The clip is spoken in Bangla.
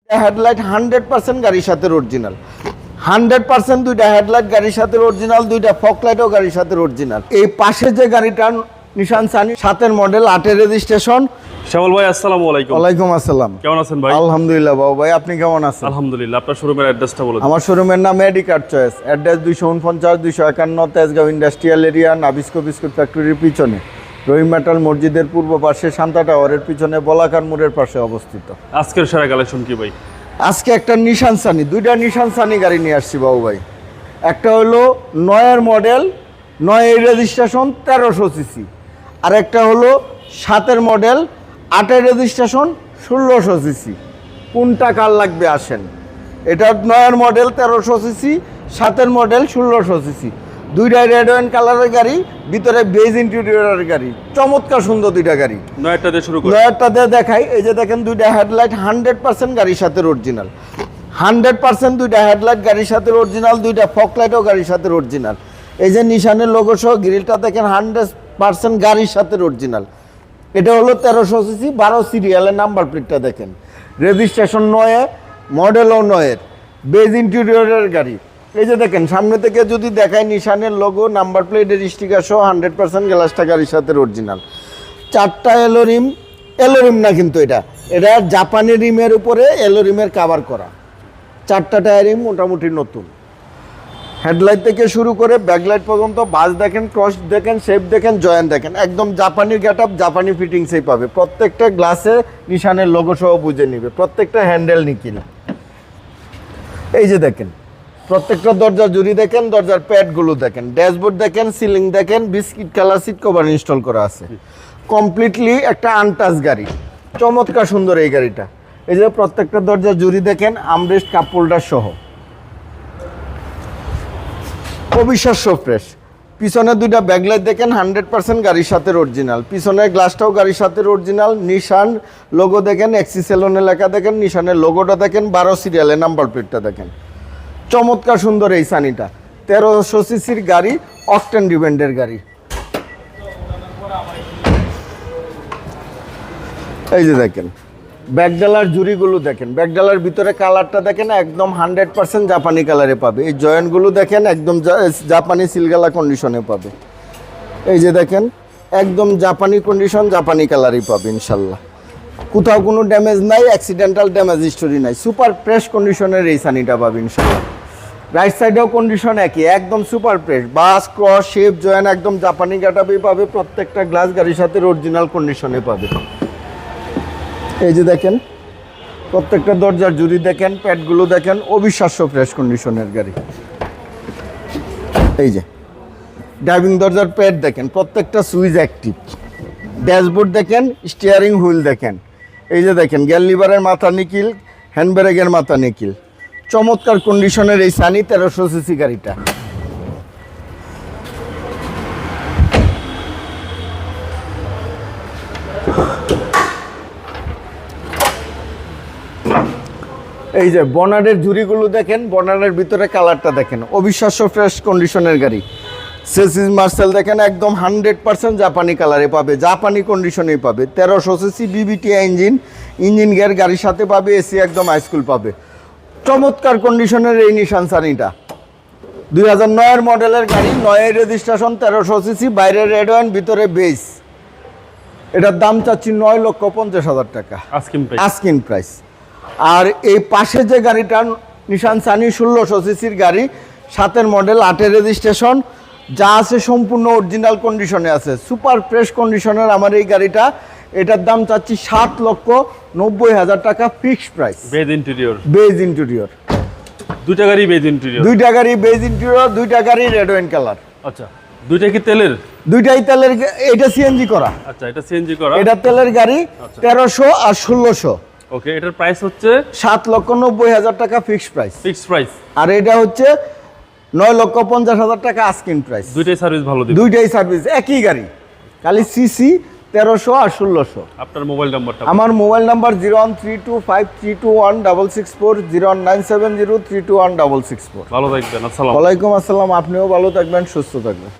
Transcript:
হেডলাইট 100% গাড়ির সাথে অরিজিনাল, 100% দুইটা হেডলাইট গাড়ির সাথে অরিজিনাল, দুইটা ফকলাইটও গাড়ির সাথে অরিজিনাল। এই পাশে যে গাড়িটা নিশান সানি 7-এর মডেল, 8-এর রেজিস্ট্রেশন। শ্যামল ভাই আসসালামু আলাইকুম। ওয়ালাইকুম আসসালাম। কেমন আছেন ভাই? আলহামদুলিল্লাহ বাবু ভাই, আপনি কেমন আছেন? আলহামদুলিল্লাহ। আপনার শোরুমের অ্যাড্রেসটা বলুন। আমার শোরুমের নাম Medicare choice, address 249-251 Tejgaon industrial area, Nabisco biscuit ফ্যাক্টরির পিছনে, রহিম মেটাল মসজিদের পূর্ব পাশে, শান্তা টাওয়ারের পিছনে, বলাকার মোড়ের পাশে অবস্থিত। আজকের সেরা কালেকশন কি ভাই? আজকে একটা নিশান সানি, দুইটা নিশান সানি গাড়ি নিয়ে আসছি বাবু ভাই। একটা হলো 9-এর মডেল, 9-এর রেজিস্ট্রেশন, 1300 সিসি। আর একটা হলো 7-এর মডেল, 8-এর রেজিস্ট্রেশন, 1600 সিসি। কোনটা কার লাগবে আসেন। এটা 9-এর মডেল 1300 সিসি, 7-এর মডেল 1600 সিসি। দুইটাই রেড ওয়াইন কালারের গাড়ি, ভিতরে বেজ ইন্টেরিয়রের গাড়ি, চমৎকার সুন্দর দুইটা গাড়ি। 9টা দিয়ে শুরু করি। 9টা দিয়ে দেখাই। এই যে দেখেন দুইটা হেডলাইট 100% গাড়ির সাথে অরিজিনাল, 100% দুইটা হেডলাইট গাড়ির সাথে অরিজিনাল, দুইটা ফকলাইটও গাড়ির সাথে অরিজিনাল। এই যে নিশানের লোগো সহ গ্রিলটা দেখেন 100% গাড়ির সাথে অরিজিনাল। এটা হলো 1300 সিসি, 12 সিরিয়ালের নাম্বার প্লেটটা দেখেন, রেজিস্ট্রেশন 9-এ, মডেলও 9-এর, বেজ ইন্টেরিয়রের গাড়ি। এই যে দেখেন সামনে থেকে যদি দেখায় নিশানের লোগো, নাম্বার প্লেটের স্টিকার সহ 100% গ্লাসটা গাড়ির সাথে অরিজিনাল। 4টা এলোরিম, এলোরিম না কিন্তু এটা জাপানি রিমের উপরে এলোরিমের কাভার করা। 4টা টায়ারিং মোটামুটি নতুন। হেডলাইট থেকে শুরু করে ব্যাকলাইট পর্যন্ত, বাস দেখেন, ক্রস দেখেন, শেপ দেখেন, জয়েন্ট দেখেন, একদম জাপানি গেট আপ, জাপানি ফিটিংসেই পাবে। প্রত্যেকটা গ্লাসে নিশানের লোগো সহ বুঝে নিবে, প্রত্যেকটা হ্যান্ডেল নিকিল। এই যে দেখেন প্রত্যেকটা দরজার জুড়ি দেখেন, দরজার প্যাডগুলো দেখেন, ড্যাশবোর্ড দেখেন, সিলিং দেখেন, biscuit colour seat cover install করা আছে। কমপ্লিটলি একটা আনটাচ গাড়ি, চমৎকার সুন্দর এই গাড়িটা। এই যে প্রত্যেকটা দরজার জুড়ি দেখেন, আমরেস্ট কাপ হোল্ডার সহ, অবিশ্বাস্য ফ্রেশ। পিছনে দুইটা ব্যাকলাইট দেখেন 100% গাড়ির সাথে অরিজিনাল, পিছনের গ্লাসটাও গাড়ির সাথে অরিজিনাল। নিশান লোগো দেখেন, এক্সিসেলনের লেখা দেখেন, নিশানের লোগোটা দেখেন, 12 সিরিয়ালের নাম্বার প্লেটটা দেখেন, চমৎকার সুন্দর এই সানিটা। 1300 সিসির গাড়ি, অকটেন ডিপেন্ডের গাড়ি। এই যে দেখেন ব্যাকডালার জুড়িগুলো দেখেন, ব্যাকডালার ভিতরে কালারটা দেখেন, একদম 100% জাপানি কালারে পাবে। এই জয়েন্টগুলো দেখেন একদম জাপানি সিলগালা কন্ডিশনে পাবে। এই যে দেখেন একদম জাপানি কন্ডিশন, জাপানি কালারই পাবে ইনশাল্লাহ। কোথাও কোনো ড্যামেজ নাই, অ্যাক্সিডেন্টাল ড্যামেজ হিস্টোরি নাই, সুপার ফ্রেশ কন্ডিশনের এই সানিটা পাবে ইনশাল্লাহ। রাইট সাইডেও কন্ডিশন একই, একদম সুপার ফ্রেশ, বাস ক্রস শেপ জয়েন্ট একদম জাপানি গাটাবেই পাবে। প্রত্যেকটা গ্লাস গাড়ির সাথে অরিজিনাল কন্ডিশনে পাবে। এই যে দেখেন প্রত্যেকটা দরজার জুড়ি দেখেন, প্যাডগুলো দেখেন, অবিশ্বাস্য ফ্রেশ কন্ডিশনের গাড়ি। এই যে ড্রাইভিং দরজার প্যাড দেখেন, প্রত্যেকটা সুইচ অ্যাক্টিভ, ড্যাশবোর্ড দেখেন, স্টিয়ারিং হুইল দেখেন। এই যে দেখেন গিয়ার লিভারের মাথা নিকিল, হ্যান্ড ব্রেকের মাথা নিকিল, চমৎকার কন্ডিশনের এই সানি 1300 সিসি গাড়িটা। এই যে বনারের ঝুড়িগুলো দেখেন, বনারের ভিতরে কালারটা দেখেন, অবিশ্বাস্য ফ্রেশ কন্ডিশনের গাড়ি। সেসিস মার্সেল দেখেন একদম 100% জাপানি কালারে পাবে, জাপানি কন্ডিশনেই পাবে। 1300 সিসি বিবিটি ইঞ্জিন গিয়ার গাড়ির সাথে পাবে, এসি একদম হাইস্কুল পাবে। চমৎকার কন্ডিশনের এই নিশান সানিটা 2009-এর মডেলের গাড়ি, 9-এর রেজিস্ট্রেশন, 1300 সিসি, বাইরে রেড ওয়াইন, ভিতরে বেস। এটার দাম চাচ্ছি 9,50,000 টাকা আস্কিং প্রাইস। আর এই পাশে যে গাড়িটা নিশান সানি 1600 সিসির গাড়ি, 7-এর মডেল, 8-এর রেজিস্ট্রেশন, যা আছে সম্পূর্ণ অরিজিনাল কন্ডিশনে আছে, সুপার ফ্রেশ কন্ডিশনের আমার এই গাড়িটা। এটার দাম চাচ্ছি 7,90,000 টাকা fixed price. Beige interior, beige interior, দুইটা গাড়ি বেজ ইন্টেরিয়র, দুইটা গাড়ি বেজ ইন্টেরিয়র, দুইটা গাড়ি রেড ওয়াইন কালার। আচ্ছা, দুইটা কি তেলের? দুইটাই তেলের। এটা সিএনজি করা। আচ্ছা, এটা সিএনজি করা, এটা তেলের গাড়ি। 1300 আর 1600। ওকে, এটার প্রাইস হচ্ছে 7,90,000 টাকা ফিক্সড প্রাইস। Fixed price. আর এটা হচ্ছে 9,50,000 টাকা আস্কিং প্রাইস। দুইটাই সার্ভিস ভালো দিবে, দুইটাই সার্ভিস, একই গাড়ি, খালি সিসি 1300 আর 1600। আপনার মোবাইল নাম্বারটা? আমার মোবাইল নাম্বার 01325321664, 01970321664। ভালো থাকবেন। আসসালাম। ওয়ালাইকুম আসসালাম। আপনিও ভালো থাকবেন, সুস্থ থাকবেন।